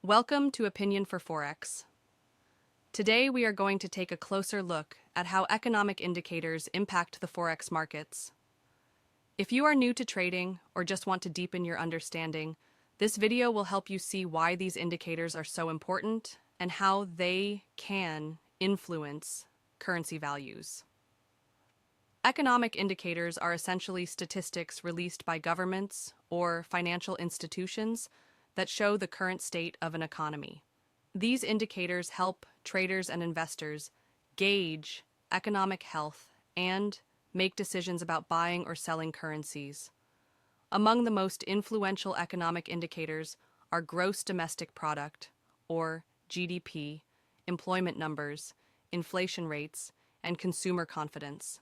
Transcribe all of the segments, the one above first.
Welcome to Opinion for Forex. Today we are going to take a closer look at how economic indicators impact the Forex markets. If you are new to trading or just want to deepen your understanding, this video will help you see why these indicators are so important and how they can influence currency values. Economic indicators are essentially statistics released by governments or financial institutions that show the current state of an economy. These indicators help traders and investors gauge economic health and make decisions about buying or selling currencies. Among the most influential economic indicators are gross domestic product, or GDP, employment numbers, inflation rates, and consumer confidence.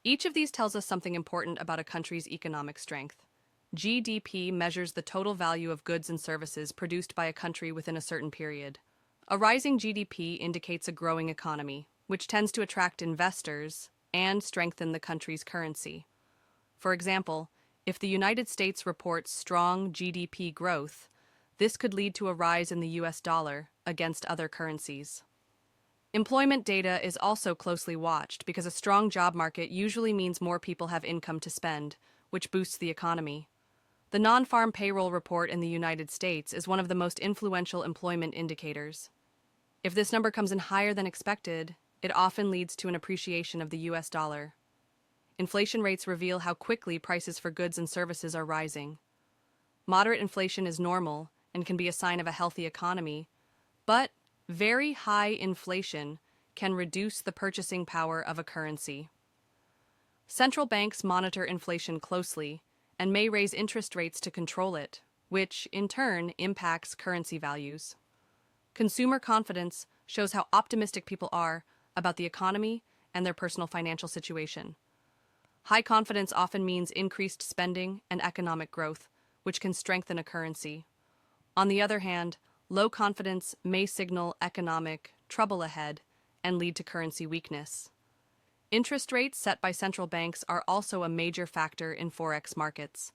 Each of these tells us something important about a country's economic strength. GDP measures the total value of goods and services produced by a country within a certain period. A rising GDP indicates a growing economy, which tends to attract investors and strengthen the country's currency. For example, if the United States reports strong GDP growth, this could lead to a rise in the US dollar against other currencies. Employment data is also closely watched because a strong job market usually means more people have income to spend, which boosts the economy. The non-farm payroll report in the United States is one of the most influential employment indicators. If this number comes in higher than expected, it often leads to an appreciation of the US dollar. Inflation rates reveal how quickly prices for goods and services are rising. Moderate inflation is normal and can be a sign of a healthy economy, but very high inflation can reduce the purchasing power of a currency. Central banks monitor inflation closely and may raise interest rates to control it, which, in turn, impacts currency values. Consumer confidence shows how optimistic people are about the economy and their personal financial situation. High confidence often means increased spending and economic growth, which can strengthen a currency. On the other hand, low confidence may signal economic trouble ahead and lead to currency weakness. Interest rates set by central banks are also a major factor in Forex markets.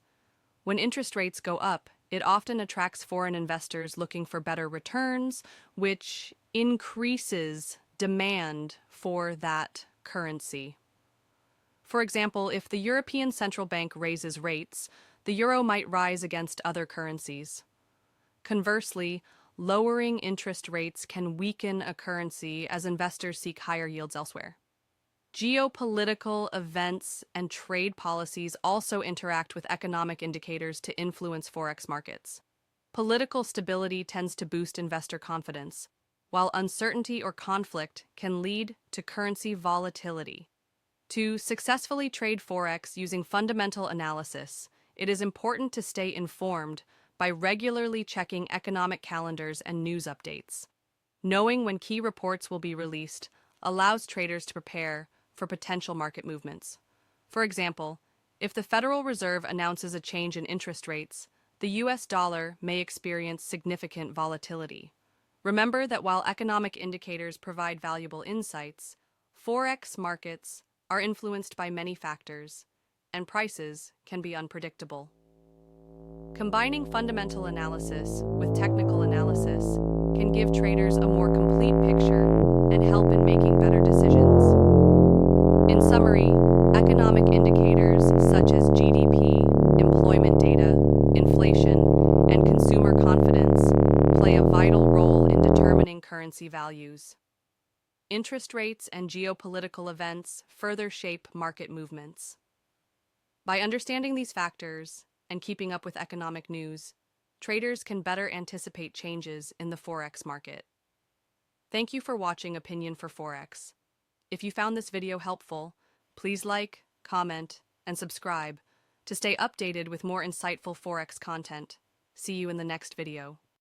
When interest rates go up, it often attracts foreign investors looking for better returns, which increases demand for that currency. For example, if the European Central Bank raises rates, the euro might rise against other currencies. Conversely, lowering interest rates can weaken a currency as investors seek higher yields elsewhere. Geopolitical events and trade policies also interact with economic indicators to influence Forex markets. Political stability tends to boost investor confidence, while uncertainty or conflict can lead to currency volatility. To successfully trade Forex using fundamental analysis, it is important to stay informed by regularly checking economic calendars and news updates. Knowing when key reports will be released allows traders to prepare for potential market movements. For example, if the Federal Reserve announces a change in interest rates, the US dollar may experience significant volatility. Remember that while economic indicators provide valuable insights, Forex markets are influenced by many factors, and prices can be unpredictable. Combining fundamental analysis with technical analysis can give traders a more complete picture and help in making better decisions. In summary, economic indicators such as GDP, employment data, inflation, and consumer confidence play a vital role in determining currency values. Interest rates and geopolitical events further shape market movements. By understanding these factors and keeping up with economic news, traders can better anticipate changes in the Forex market. Thank you for watching Opinion for Forex. If you found this video helpful, please like, comment, and subscribe to stay updated with more insightful Forex content. See you in the next video.